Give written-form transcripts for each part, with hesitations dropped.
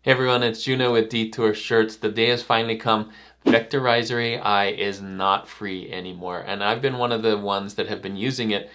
Hey everyone, it's Juno with Detour Shirts. The day has finally come. Vectorizer AI is not free anymore, and I've been one of the ones that have been using it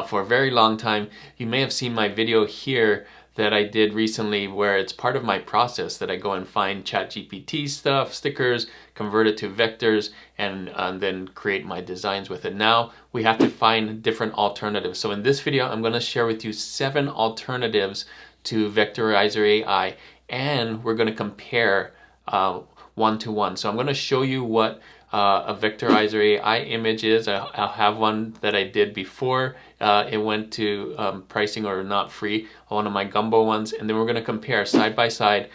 for a very long time. You may have seen my video here that I did recently where it's part of my process that I go and find ChatGPT stuff, stickers, convert it to vectors, and then create my designs with it. Now we have to find different alternatives. So in this video, I'm going to share with you 7 alternatives to Vectorizer AI, and we're going to compare one-to-one. So I'm going to show you what a Vectorizer AI image is. I'll have one that I did before it went to pricing or not free, one of my Gumbo ones, and then we're going to compare side by side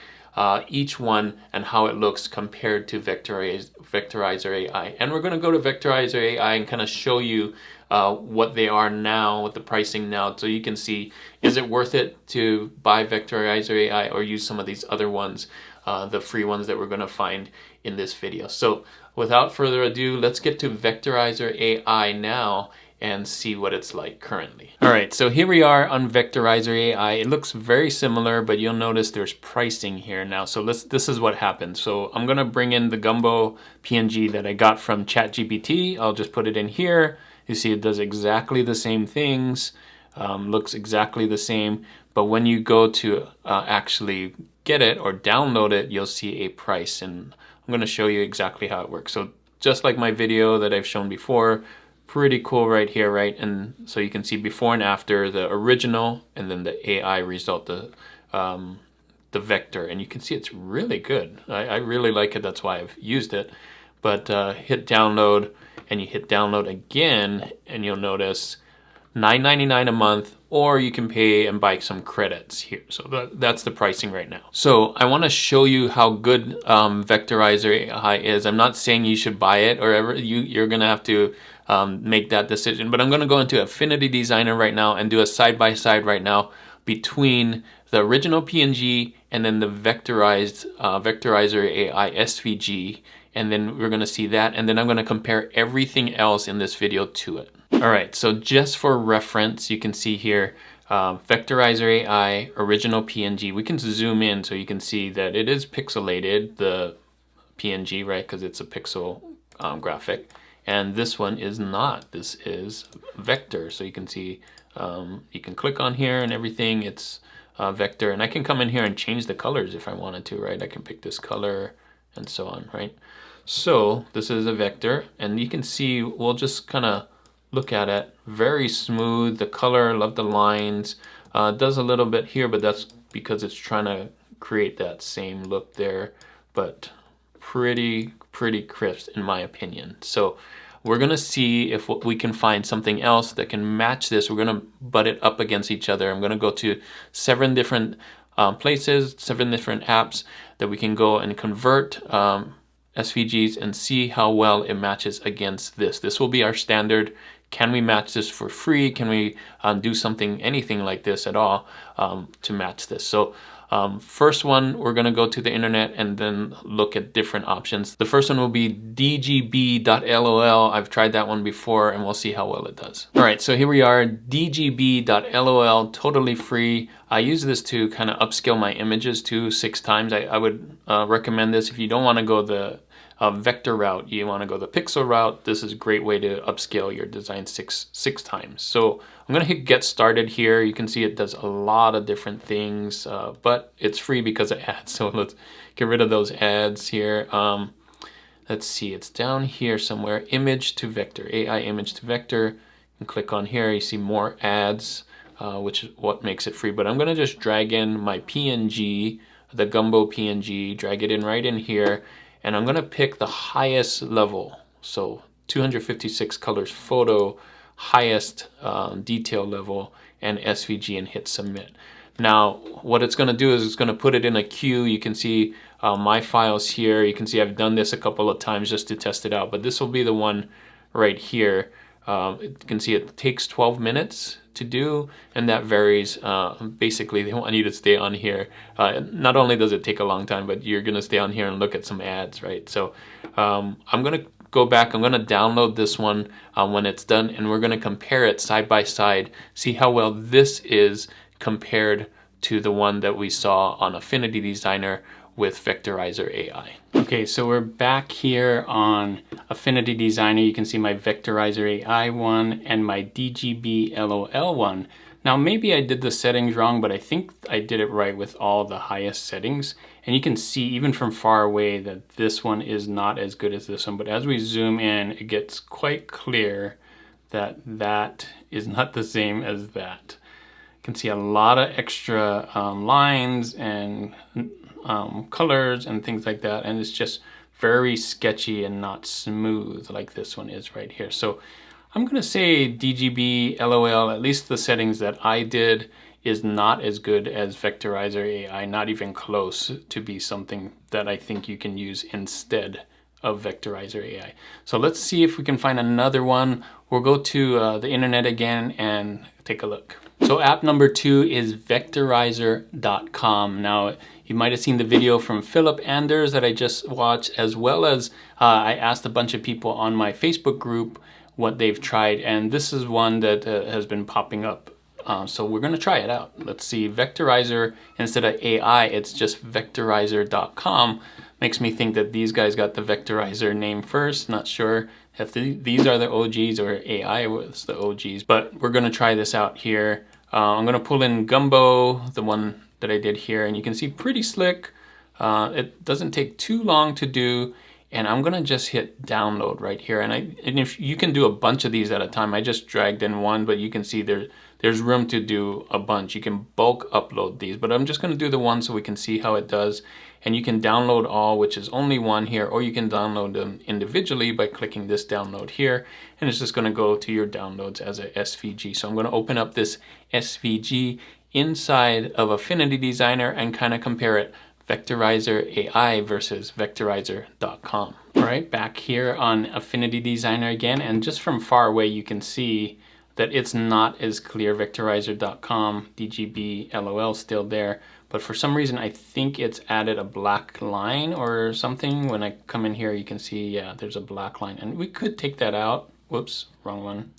each one and how it looks compared to Vectorizer AI. And we're going to go to Vectorizer AI and kind of show you what they are now, what the pricing now, so you can see, is it worth it to buy Vectorizer AI or use some of these other ones, the free ones that we're going to find in this video. So without further ado, let's get to Vectorizer AI now and see what it's like currently. All right, so here we are on Vectorizer AI. It looks very similar, but you'll notice there's pricing here now. So this is what happens. So I'm gonna bring in the Gumbo PNG that I got from ChatGPT. I'll just put it in here. You see it does exactly the same things, looks exactly the same, but when you go to actually get it or download it, you'll see a price, and I'm gonna show you exactly how it works. So just like my video that I've shown before, pretty cool right here, right? And so you can see before and after the original and then the AI result, the vector, and you can see it's really good. I really like it, that's why I've used it. But hit download, and you hit download again, and you'll notice $9.99 a month, or you can pay and buy some credits here. So that's the pricing right now. So I want to show you how good Vectorizer AI is. I'm not saying you should buy it or ever. You're gonna have to make that decision. But I'm gonna go into Affinity Designer right now and do a side-by-side right now between the original PNG and then the Vectorizer AI SVG. And then we're gonna see that, and then I'm gonna compare everything else in this video to it. All right, so just for reference, you can see here, Vectorizer AI, original PNG. We can zoom in so you can see that it is pixelated, the PNG, right? Because it's a pixel graphic. And this one is not. This is vector. So you can see, you can click on here and everything, it's vector. And I can come in here and change the colors if I wanted to, right? I can pick this color and so on, right? So this is a vector, and you can see, we'll just kind of look at it, very smooth. The color, love the lines. Does a little bit here, but that's because it's trying to create that same look there, but pretty crisp in my opinion. So we're gonna see if we can find something else that can match this. We're gonna butt it up against each other. I'm gonna go to 7 different places, 7 different apps that we can go and convert SVGs and see how well it matches against this. This will be our standard. Can we match this for free? Can we do something, anything like this at all to match this? So first one, we're gonna go to the internet and then look at different options. The first one will be DGB.lol. I've tried that one before, and we'll see how well it does. All right, so here we are, DGB.lol, totally free. I use this to kind of upscale my images to 6 times. I would recommend this if you don't want to go the vector route, you want to go the pixel route. This is a great way to upscale your design six times. So I'm going to hit get started here. You can see it does a lot of different things, but it's free because of ads. So let's get rid of those ads here. Let's see, it's down here somewhere, image to vector, AI image to vector. You can click on here, you see more ads, which is what makes it free. But I'm going to just drag in my PNG, the Gumbo PNG, drag it in right in here. And I'm gonna pick the highest level. So 256 colors photo, highest detail level, and SVG, and hit submit. Now, what it's gonna do is it's gonna put it in a queue. You can see my files here. You can see I've done this a couple of times just to test it out, but this will be the one right here. You can see it takes 12 minutes to do, and that varies. Basically, they want you to stay on here. Not only does it take a long time, but you're gonna stay on here and look at some ads, right? So I'm gonna go back, I'm gonna download this one when it's done, and we're gonna compare it side by side, see how well this is compared to the one that we saw on Affinity Designer with Vectorizer AI. Okay, so we're back here on Affinity Designer. You can see my Vectorizer AI one and my DGB.lol one. Now maybe I did the settings wrong, but I think I did it right with all the highest settings. And you can see even from far away that this one is not as good as this one. But as we zoom in, it gets quite clear that that is not the same as that. You can see a lot of extra lines and colors and things like that, and it's just very sketchy and not smooth like this one is right here. So I'm gonna say DGB.lol, at least the settings that I did, is not as good as Vectorizer AI, not even close to be something that I think you can use instead of Vectorizer AI. So let's see if we can find another one. We'll go to the internet again and take a look. So app number 2 is Vectorizer.com. Now, you might have seen the video from Philip Anders that I just watched, as well as I asked a bunch of people on my Facebook group what they've tried, and this is one that has been popping up. So we're going to try it out. Let's see, Vectorizer, instead of AI, it's just Vectorizer.com. Makes me think that these guys got the Vectorizer name first. Not sure if these are the OGs or AI was the OGs, but we're going to try this out here. I'm going to pull in Gumbo, the one that I did here, and you can see pretty slick. It doesn't take too long to do, and I'm going to just hit download right here. And if you can do a bunch of these at a time, I just dragged in one, but you can see there's room to do a bunch. You can bulk upload these, but I'm just going to do the one so we can see how it does. And you can download all, which is only one here, or you can download them individually by clicking this download here, and it's just going to go to your downloads as a SVG. So I'm going to open up this SVG inside of Affinity Designer and kind of compare it, Vectorizer AI versus Vectorizer.com. All right, back here on Affinity Designer again, and just from far away you can see that it's not as clear. Vectorizer.com, DGB.lol still there, but for some reason I think it's added a black line or something. When I come in here you can see, yeah, there's a black line, and we could take that out. Whoops, wrong one.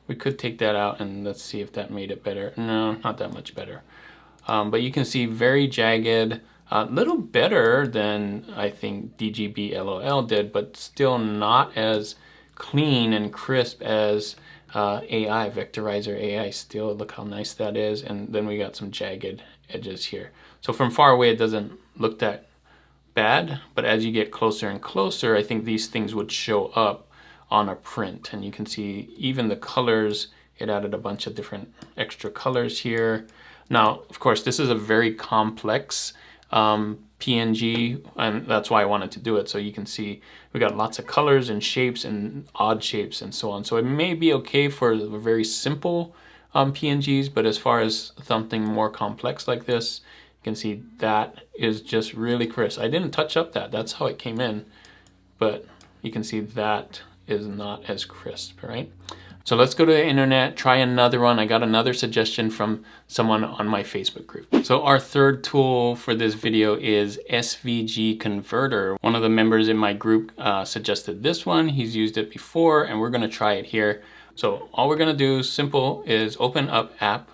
We could take that out and let's see if that made it better. No, not that much better. But you can see very jagged, a little better than I think DGB.lol did, but still not as clean and crisp as AI, Vectorizer AI. Still, look how nice that is. And then we got some jagged edges here. So from far away, it doesn't look that bad, but as you get closer and closer, I think these things would show up on a print. And you can see even the colors, it added a bunch of different extra colors here. Now, of course, this is a very complex PNG, and that's why I wanted to do it. So you can see we got lots of colors and shapes and odd shapes and so on. So it may be okay for very simple PNGs, but as far as something more complex like this, you can see that is just really crisp. I didn't touch up that, that's how it came in, but you can see that is not as crisp, right? So let's go to the internet, try another one. I got another suggestion from someone on my Facebook group. So our third tool for this video is SVG Converter. One of the members in my group suggested this one. He's used it before and we're gonna try it here. So all we're gonna do, simple, is open up app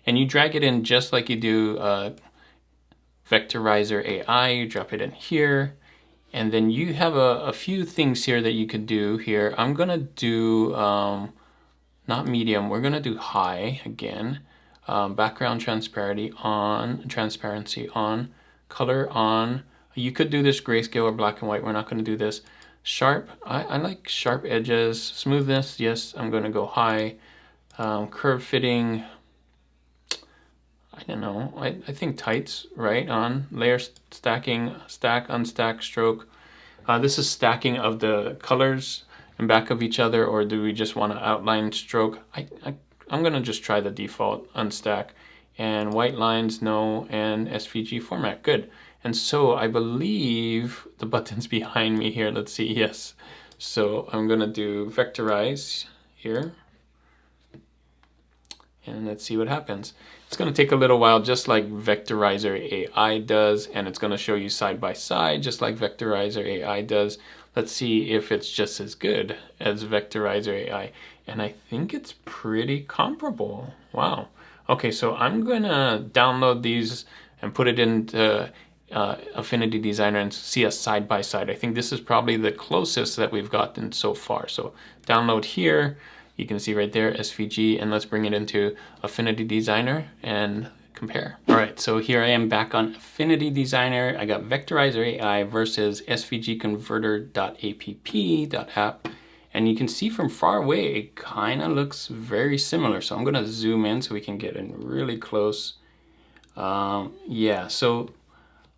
and you drag it in just like you do Vectorizer AI. You drop it in here. And then you have a few things here that you could do here. I'm gonna do, not medium, we're gonna do high again. Background transparency on, color on. You could do this grayscale or black and white. We're not gonna do this. Sharp, I like sharp edges. Smoothness, yes, I'm gonna go high. Curve fitting, I don't know, I think tights, right on. Layer stacking, stack, unstack, stroke. This is stacking of the colors in back of each other, or do we just want to outline stroke? I'm gonna just try the default unstack. And white lines, no, and SVG format, good. And so I believe the button's behind me here, let's see, yes. So I'm gonna do Vectorize here. And let's see what happens. It's gonna take a little while, just like Vectorizer AI does, and it's gonna show you side by side, just like Vectorizer AI does. Let's see if it's just as good as Vectorizer AI. And I think it's pretty comparable. Wow. Okay, so I'm gonna download these and put it into Affinity Designer and see a side by side. I think this is probably the closest that we've gotten so far. So download here, you can see right there, SVG, and let's bring it into Affinity Designer and compare. All right, so here I am back on Affinity Designer. I got Vectorizer AI versus SVG Converter.app. And you can see from far away, it kind of looks very similar. So I'm gonna zoom in so we can get in really close. Yeah, so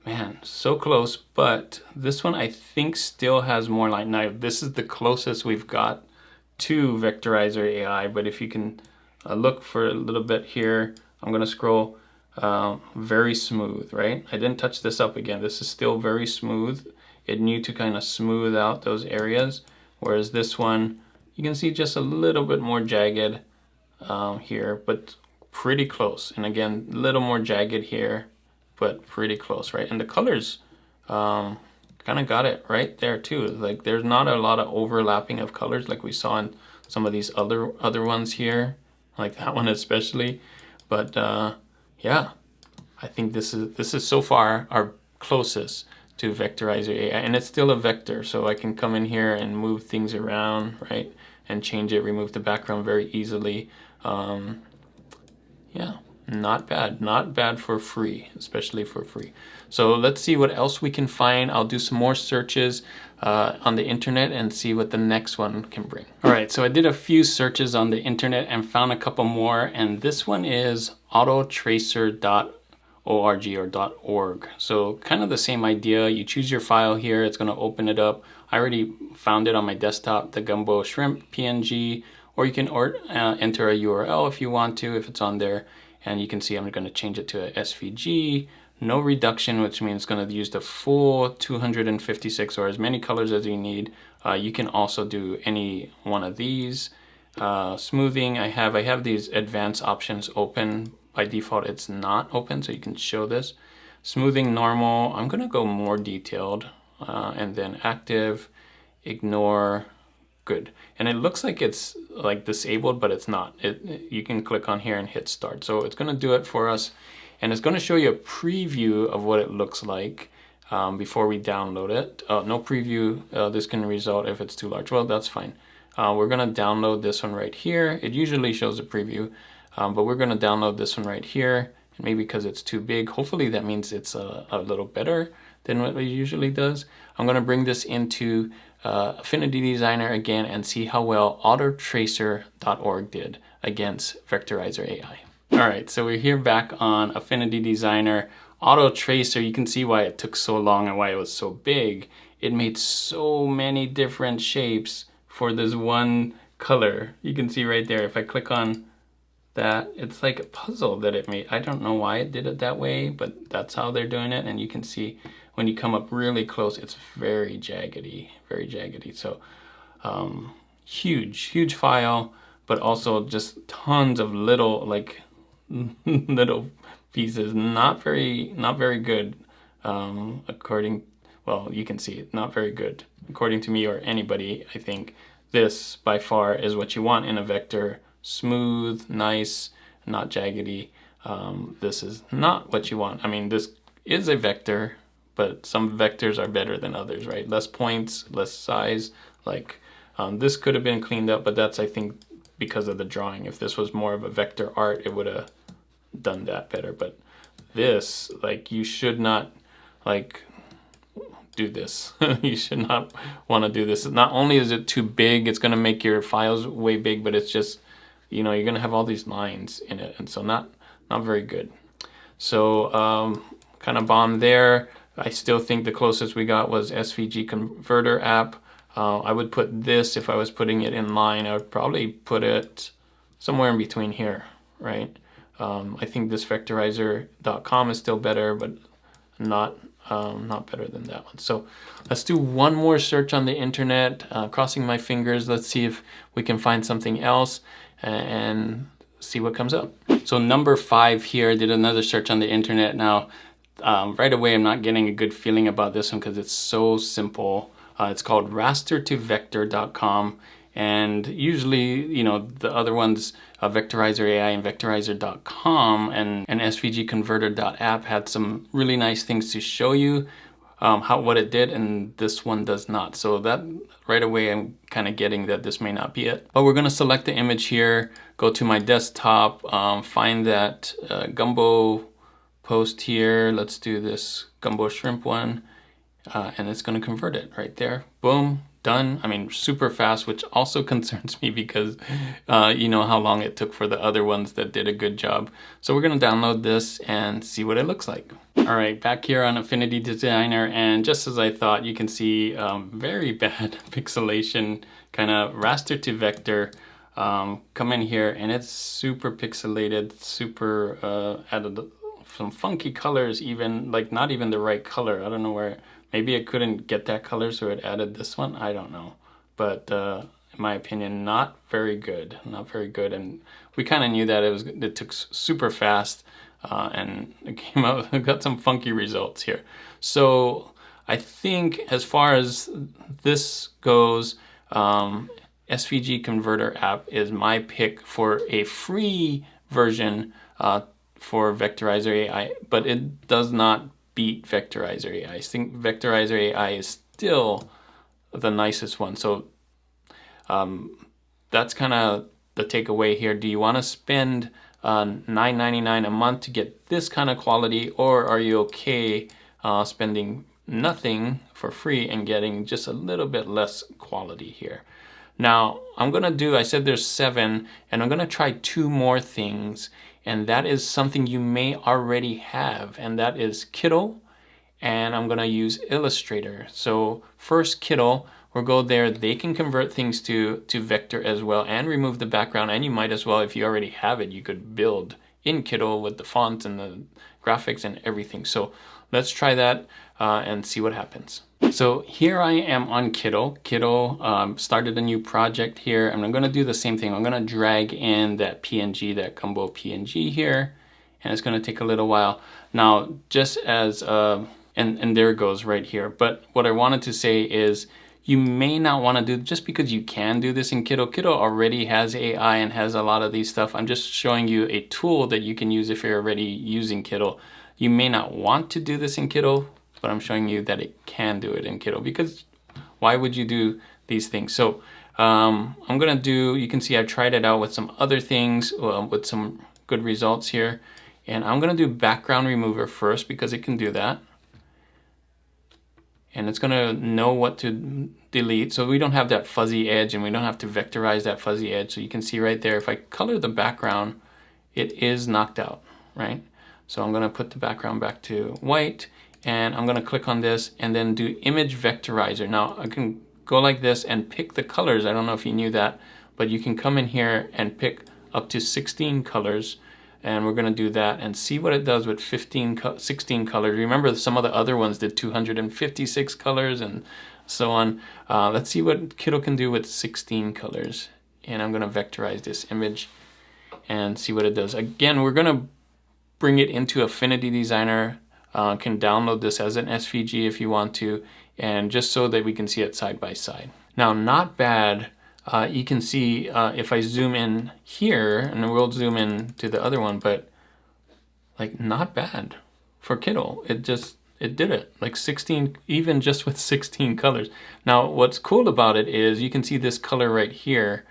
man, so close, but this one I think still has more light. Now, this is the closest we've got to Vectorizer AI, but if you can look for a little bit here, I'm gonna scroll. Very smooth, right? I didn't touch this up again. This is still very smooth. It knew to kind of smooth out those areas, whereas this one, you can see just a little bit more jagged here, but pretty close. And again, a little more jagged here, but pretty close, right? And the colors kind of got it right there too. Like there's not a lot of overlapping of colors like we saw in some of these other ones here, like that one especially. But yeah, I think this is so far our closest to Vectorizer AI, and it's still a vector, so I can come in here and move things around, right, and change it, remove the background very easily. Yeah, not bad for free, especially for free. So let's see what else we can find. I'll do some more searches on the internet and see what the next one can bring. All right, so I did a few searches on the internet and found a couple more, and this one is autotracer.org or .org. So kind of the same idea. You choose your file here, it's gonna open it up. I already found it on my desktop, the gumbo shrimp PNG, or you can enter a URL if you want to, if it's on there. And you can see I'm gonna change it to a SVG, no reduction, which means it's gonna use the full 256 or as many colors as you need. You can also do any one of these. Smoothing, I have these advanced options open. By default, it's not open, so you can show this. Smoothing normal, I'm gonna go more detailed, and then active, ignore, good. And it looks like it's like disabled, but it's not. You can click on here and hit start. So it's gonna do it for us, and it's gonna show you a preview of what it looks like before we download it. No preview, this can result if it's too large. Well, that's fine. We're gonna download this one right here. It usually shows a preview, but we're gonna download this one right here. And maybe because it's too big, hopefully that means it's a little better than what it usually does. I'm gonna bring this into Affinity Designer again and see how well autotracer.org did against Vectorizer AI. All right, so we're here back on Affinity Designer. AutoTracer, you can see why it took so long and why it was so big. It made so many different shapes for this one color. You can see right there, if I click on that, it's like a puzzle that it made. I don't know why it did it that way, but that's how they're doing it. And you can see when you come up really close, it's very jaggedy, very jaggedy. So huge file, but also just tons of little like little pieces. Not very good according, well, you can see it, not very good according to me or anybody. I think this by far is what you want in a vector. Smooth, nice, not jaggedy. This is not what you want. I mean, this is a vector, but some vectors are better than others, right? Less points, less size. Like this could have been cleaned up, but that's, I think, because of the drawing. If this was more of a vector art, it would have done that better. But this, like, you should not like do this. You should not want to do this. Not only is it too big, it's going to make your files way big, but it's just, you know, you're going to have all these lines in it, and so not very good. So kind of bomb there. I still think the closest we got was SVG Converter app. I would put this, if I was putting it in line, I would probably put it somewhere in between here, right? I think this Vectorizer.com is still better, but not better than that one. So let's do one more search on the internet, crossing my fingers. Let's see if we can find something else and see what comes up. So number 5 here, did another search on the internet. Now, right away, I'm not getting a good feeling about this one because it's so simple. It's called rastertovector.com. And usually, you know, the other ones Vectorizer AI and Vectorizer.com and SVG Converter.app had some really nice things to show you what it did, and this one does not. So that right away I'm kind of getting that this may not be it. But we're gonna select the image here, go to my desktop, find that gumbo post here. Let's do this gumbo shrimp one, and it's gonna convert it right there. Boom, done. I mean, super fast, which also concerns me because you know how long it took for the other ones that did a good job. So we're gonna download this and see what it looks like. All right, back here on Affinity Designer, and just as I thought, you can see very bad pixelation, kind of raster to vector. Come in here and it's super pixelated, super added some funky colors, even like not even the right color. I don't know where, maybe it couldn't get that color so it added this one, I don't know. But in my opinion, not very good, not very good. And we kind of knew that it took super fast and it came out, got some funky results here. So I think as far as this goes, SVG Converter app is my pick for a free version for Vectorizer AI, but it does not beat Vectorizer AI. I think Vectorizer AI is still the nicest one. So that's kind of the takeaway here. Do you want to spend $9.99 a month to get this kind of quality, or are you okay spending nothing for free and getting just a little bit less quality here? Now, I said there's 7, and I'm gonna try 2 more things, and that is something you may already have, and that is Kittl, and I'm gonna use Illustrator. So first Kittl, we'll go there. They can convert things to vector as well and remove the background, and you might as well, if you already have it, you could build in Kittl with the font and the graphics and everything. So let's try that and see what happens. So here I am on Kittl. Kittl started a new project here, and I'm gonna do the same thing. I'm gonna drag in that PNG, that gumbo PNG here, and it's gonna take a little while. Now, just as, and there it goes right here. But what I wanted to say is, you may not want to do, just because you can do this in Kittl. Kittl already has AI and has a lot of these stuff. I'm just showing you a tool that you can use if you're already using Kittl. You may not want to do this in Kittl, but I'm showing you that it can do it in Kittl, because why would you do these things? So I'm gonna do, you can see I've tried it out with some other things with some good results here. And I'm gonna do background remover first because it can do that. And it's gonna know what to delete. So we don't have that fuzzy edge, and we don't have to vectorize that fuzzy edge. So you can see right there, if I color the background, it is knocked out, right? So I'm gonna put the background back to white, and I'm gonna click on this and then do image vectorizer. Now I can go like this and pick the colors. I don't know if you knew that, but you can come in here and pick up to 16 colors. And we're gonna do that and see what it does with 16 colors. Remember, some of the other ones did 256 colors and so on. Let's see what Kittl can do with 16 colors. And I'm gonna vectorize this image and see what it does. Again, we're gonna bring it into Affinity Designer. Can download this as an SVG if you want to, and just so that we can see it side by side. Now, not bad. You can see if I zoom in here, and then we'll zoom in to the other one, but like not bad for Kittl. It did it, like 16, even just with 16 colors. Now, what's cool about it is you can see this color right here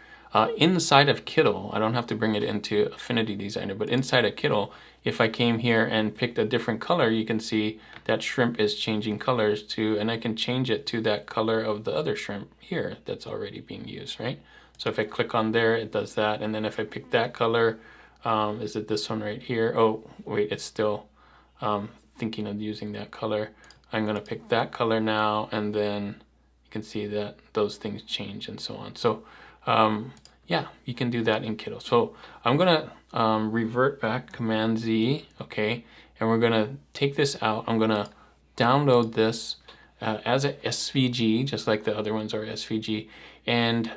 inside of Kittl. I don't have to bring it into Affinity Designer, but inside of Kittl, if I came here and picked a different color, you can see that shrimp is changing colors to, and I can change it to that color of the other shrimp here that's already being used, right? So if I click on there, it does that. And then if I pick that color, is it this one right here? Oh, wait, it's still thinking of using that color. I'm gonna pick that color now, and then you can see that those things change and so on. So yeah, you can do that in Kittl. So I'm gonna revert back, Command Z, okay, and we're gonna take this out. I'm gonna download this as a SVG, just like the other ones are SVG, and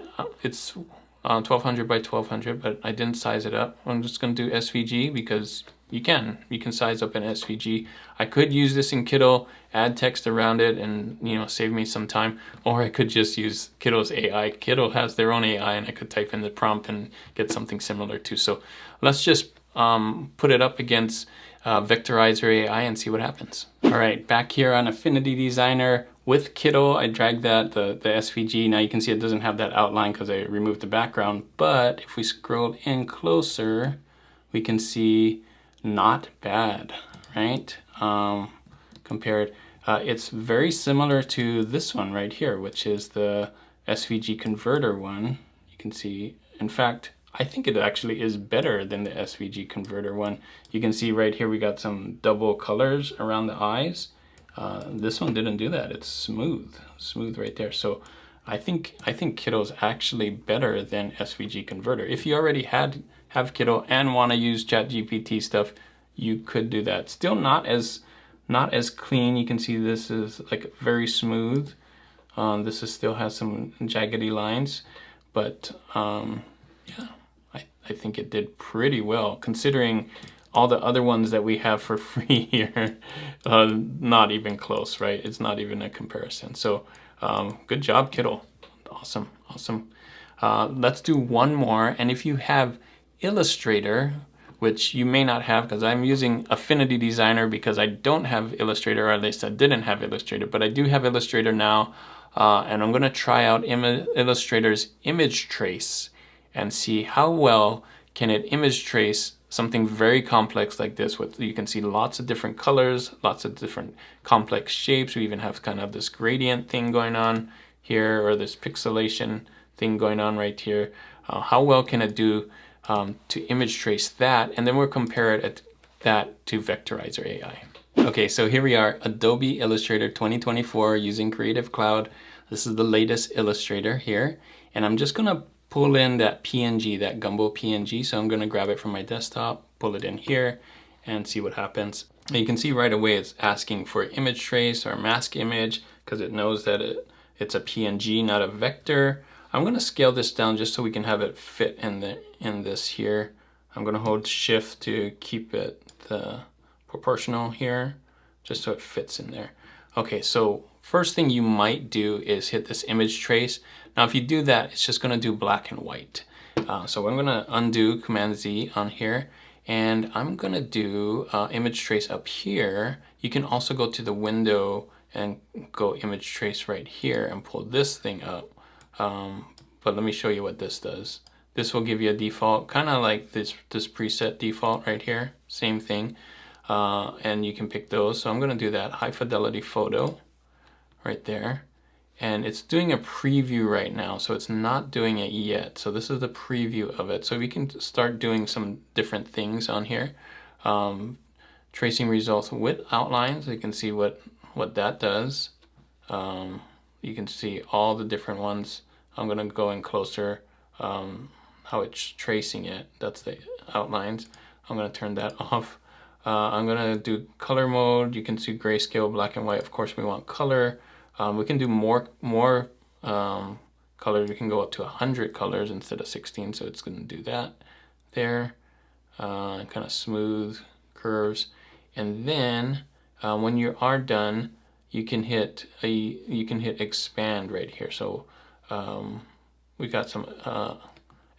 it's 1200 by 1200, but I didn't size it up. I'm just going to do SVG because you can size up an SVG. I could use this in Kittl, add text around it, and save me some time, or I could just use Kittl's AI. Kittl has their own AI, and I could type in the prompt and get something similar too. So let's just put it up against Vectorizer AI and see what happens. All right, back here on Affinity Designer with Kittl, I dragged that, the SVG. Now you can see it doesn't have that outline because I removed the background, but if we scroll in closer, we can see not bad, right? Compared, it's very similar to this one right here, which is the SVG Converter one. You can see, in fact, I think it actually is better than the SVG Converter one. You can see right here we got some double colors around the eyes. This one didn't do that. It's smooth right there. So I think Kittl's actually better than SVG Converter. If you already have Kittl and want to use ChatGPT stuff, you could do that. Still not as clean. You can see this is like very smooth. This still has some jaggedy lines, but yeah. I think it did pretty well considering all the other ones that we have for free here. Not even close, right? It's not even a comparison. So good job, Kittl. Awesome. Let's do one more. And if you have Illustrator, which you may not have because I'm using Affinity Designer because I don't have Illustrator, or at least I didn't have Illustrator, but I do have Illustrator now. And I'm going to try out Illustrator's image trace and see how well can it image trace something very complex like this. With, you can see lots of different colors, lots of different complex shapes. We even have kind of this gradient thing going on here, or this pixelation thing going on right here. How well can it do to image trace that? And then we'll compare that to Vectorizer AI. Okay, so here we are, Adobe Illustrator 2024 using Creative Cloud. This is the latest Illustrator here. And I'm just gonna pull in that PNG, that gumbo PNG. So I'm gonna grab it from my desktop, pull it in here, and see what happens. And you can see right away it's asking for image trace or mask image because it knows that it's a PNG, not a vector. I'm gonna scale this down just so we can have it fit in this here. I'm gonna hold Shift to keep it the proportional here, just so it fits in there. Okay, so first thing you might do is hit this image trace. Now, if you do that, it's just gonna do black and white. So I'm gonna undo Command Z on here, and I'm gonna do image trace up here. You can also go to the window and go image trace right here and pull this thing up. But let me show you what this does. This will give you a default, kind of like this preset default right here, same thing. And you can pick those. So I'm gonna do that high fidelity photo right there. And it's doing a preview right now, so it's not doing it yet. So this is the preview of it. So we can start doing some different things on here. Tracing results with outlines, you can see what that does. You can see all the different ones. I'm gonna go in closer, how it's tracing it. That's the outlines. I'm gonna turn that off. I'm gonna do color mode. You can see grayscale, black and white. Of course, we want color. We can do more colors. We can go up to 100 colors instead of 16, so it's gonna do that there. Kind of smooth curves. And then when you are done, you can hit expand right here. So we got some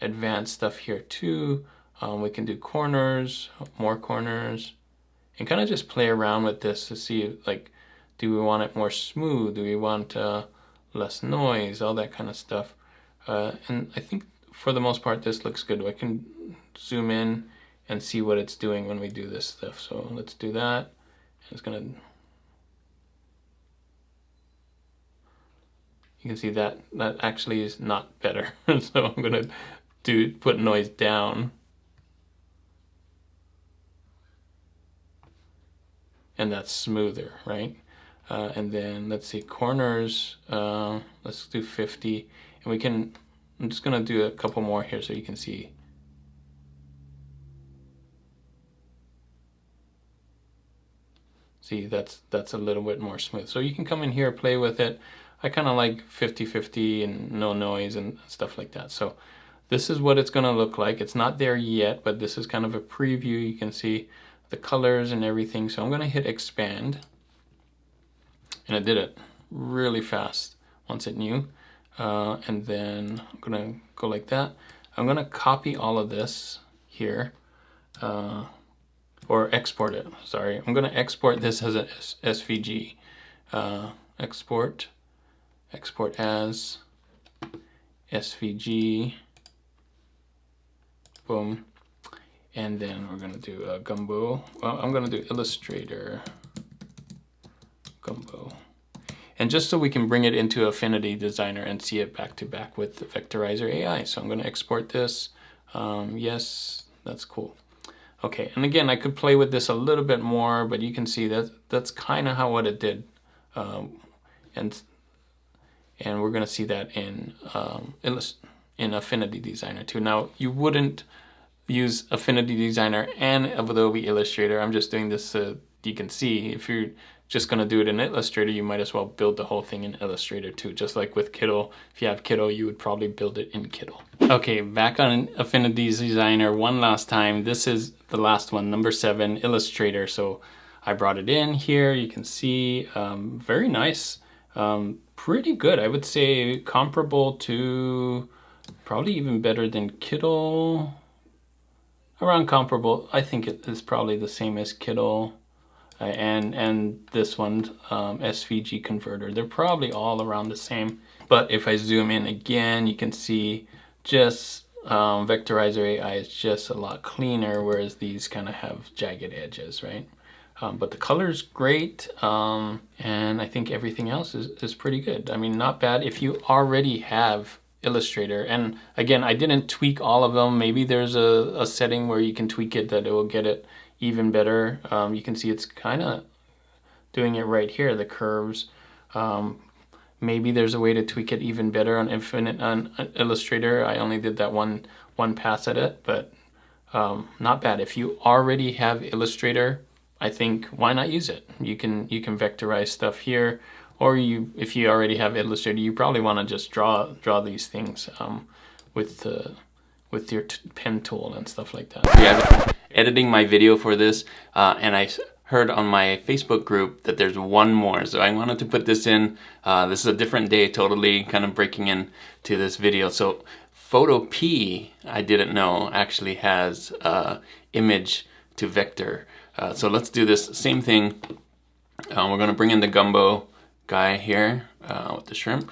advanced stuff here too. We can do corners, more corners, and kind of just play around with this to see, like, do we want it more smooth? Do we want less noise? All that kind of stuff. And I think for the most part, this looks good. I can zoom in and see what it's doing when we do this stuff. So let's do that. It's gonna, you can see that actually is not better. So I'm gonna put noise down. And that's smoother, right? And then let's see, corners, let's do 50. And we can, I'm just gonna do a couple more here so you can see. See, that's a little bit more smooth. So you can come in here, play with it. I kind of like 50-50 and no noise and stuff like that. So this is what it's going to look like. It's not there yet, but this is kind of a preview. You can see the colors and everything. So I'm going to hit expand, and it did it really fast once it knew. And then I'm going to go like that. I'm going to copy all of this here, or export it. Sorry, I'm going to export this as a SVG. Export as SVG. Boom. And then we're going to do a gumbo. Well, I'm going to do Illustrator gumbo. And just so we can bring it into Affinity Designer and see it back to back with the Vectorizer AI. So I'm going to export this. Yes, that's cool. Okay, and again, I could play with this a little bit more, but you can see that that's kind of how what it did. And we're going to see that in Affinity Designer too. Now, you wouldn't use Affinity Designer and Adobe Illustrator. I'm just doing this so you can see. If you're just going to do it in Illustrator, you might as well build the whole thing in Illustrator too. Just like with Kittl, if you have Kittl, you would probably build it in Kittl. Okay, back on Affinity Designer one last time. This is the last one, number 7, Illustrator. So I brought it in here. You can see, very nice. Pretty good. I would say comparable to, probably even better than Kittl. Around comparable. I think it is probably the same as Kittl. And this one, SVG Converter. They're probably all around the same. But if I zoom in again, you can see just Vectorizer AI is just a lot cleaner, whereas these kind of have jagged edges, right? But the color's great, and I think everything else is pretty good. I mean, not bad if you already have Illustrator. And again, I didn't tweak all of them. Maybe there's a setting where you can tweak it that it will get it even better. You can see it's kind of doing it right here, the curves. Maybe there's a way to tweak it even better on Illustrator. I only did that one pass at it, but not bad. If you already have Illustrator, I think why not use it? You can vectorize stuff here, or if you already have Illustrator, you probably want to just draw these things with your pen tool and stuff like that. Yeah, editing my video for this, and I heard on my Facebook group that there's one more, so I wanted to put this in. This is a different day, totally kind of breaking into this video. So Photopea, I didn't know, actually has image to vector. So let's do this same thing. We're going to bring in the gumbo guy here with the shrimp.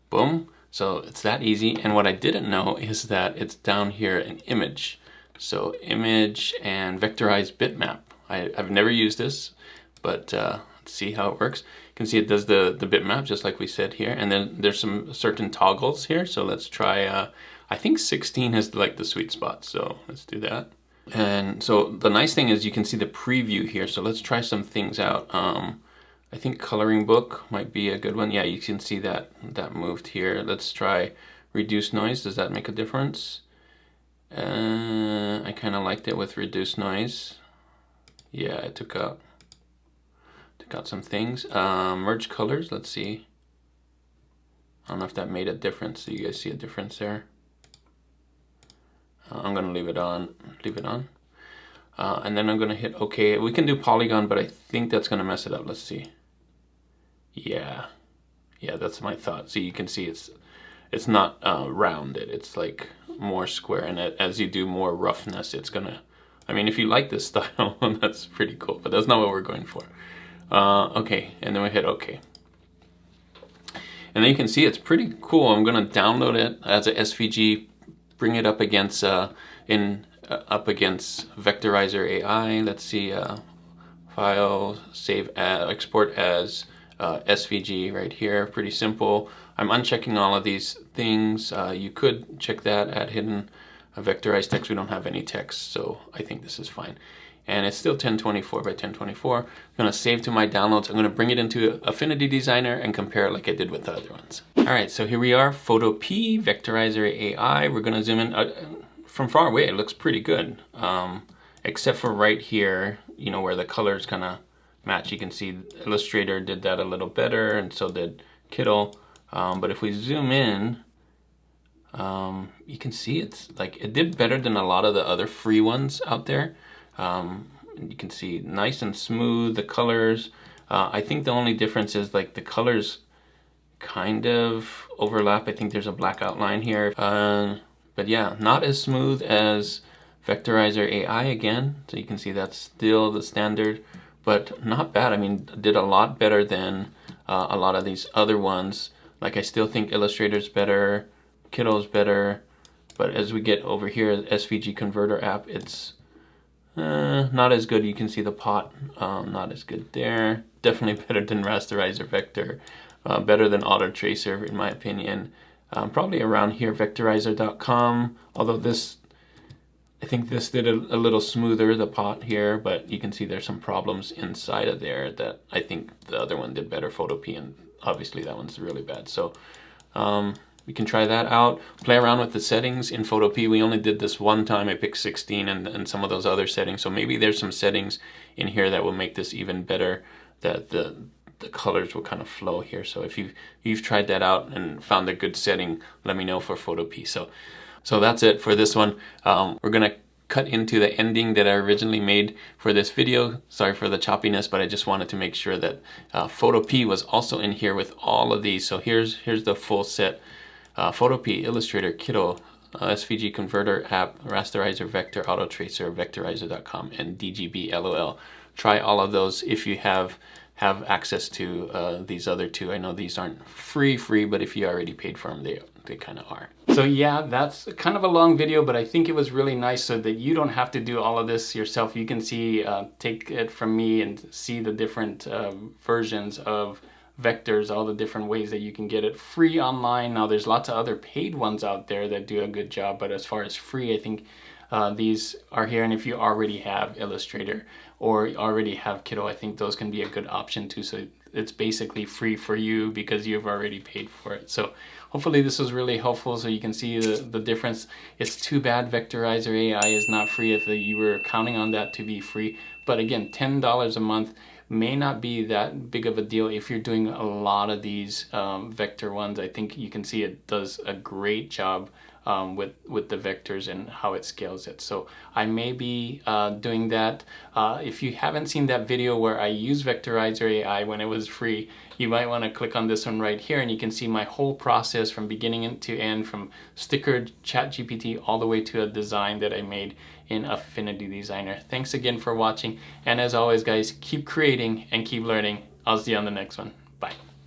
Boom. So it's that easy. And what I didn't know is that it's down here in image. So image and vectorize bitmap. I've never used this, but let's see how it works. You can see it does the bitmap just like we said here. And then there's some certain toggles here. So let's try, I think 16 is like the sweet spot. So let's do that. And so the nice thing is you can see the preview here. So let's try some things out. I think coloring book might be a good one. Yeah, you can see that moved here. Let's try reduce noise. Does that make a difference? I kind of liked it with reduce noise. Yeah, I took out some things. Merge colors. Let's see. I don't know if that made a difference. Do you guys see a difference there? I'm gonna leave it on. And then I'm gonna hit OK. We can do polygon, but I think that's gonna mess it up. Let's see. Yeah, that's my thought. So you can see it's not rounded. It's like more square, and as you do more roughness, it's gonna. I mean, if you like this style, that's pretty cool. But that's not what we're going for. Okay, and then we hit OK. And then you can see it's pretty cool. I'm gonna download it as a SVG. Bring it up against Vectorizer AI. Let's see, file, save, export as SVG right here. Pretty simple. I'm unchecking all of these things. You could check that, add hidden vectorized text. We don't have any text, so I think this is fine. And it's still 1024 by 1024. I'm gonna save to my downloads. I'm gonna bring it into Affinity Designer and compare it like I did with the other ones. All right, so here we are, Photopea, Vectorizer AI. We're gonna zoom in. From far away, it looks pretty good. Except for right here, you know, where the colors kind of match. You can see Illustrator did that a little better, and so did Kittl. But if we zoom in, You can see it's like it did better than a lot of the other free ones out there. You can see nice and smooth, the colors. I think the only difference is like the colors kind of overlap. I think there's a black outline here. But yeah, not as smooth as Vectorizer AI again. So you can see that's still the standard, but not bad. I mean, did a lot better than a lot of these other ones. Like I still think Illustrator's better, Kittl's better, but as we get over here, SVG Converter app, it's not as good. You can see the pot, not as good there. Definitely better than RetroVector, better than Auto Tracer in my opinion. Probably around here, Vectorizer.com, although this, I think this did a little smoother, the pot here, but you can see there's some problems inside of there that I think the other one did better, Photopea, and obviously that one's really bad. So we can try that out, play around with the settings in Photopea. We only did this one time. I picked 16 and some of those other settings. So maybe there's some settings in here that will make this even better, that the colors will kind of flow here. So if you've tried that out and found a good setting, let me know for Photopea. So that's it for this one. We're gonna cut into the ending that I originally made for this video. Sorry for the choppiness, but I just wanted to make sure that Photopea was also in here with all of these. So here's the full set. Photopea, Illustrator, Kittl, SVG Converter app, Rasterizer, Vector, Auto Tracer, Vectorizer.com, and DGB.lol. Try all of those if you have access to these other two. I know these aren't free, but if you already paid for them, they kind of are. So yeah, that's kind of a long video, but I think it was really nice so that you don't have to do all of this yourself. You can see, take it from me and see the different versions of vectors, all the different ways that you can get it free online. Now there's lots of other paid ones out there that do a good job, but as far as free, I think these are here. And if you already have Illustrator or already have Kittl, I think those can be a good option too. So it's basically free for you because you've already paid for it. So hopefully this was really helpful so you can see the difference. It's too bad Vectorizer AI is not free if you were counting on that to be free. But again, $10 a month may not be that big of a deal if you're doing a lot of these vector ones. I think you can see it does a great job with the vectors and how it scales it. So I may be doing that. If you haven't seen that video where I use Vectorizer AI when it was free, you might want to click on this one right here and you can see my whole process from beginning to end, from sticker ChatGPT all the way to a design that I made in Affinity Designer. Thanks again for watching, and as always guys, keep creating and keep learning. I'll see you on the next one. Bye.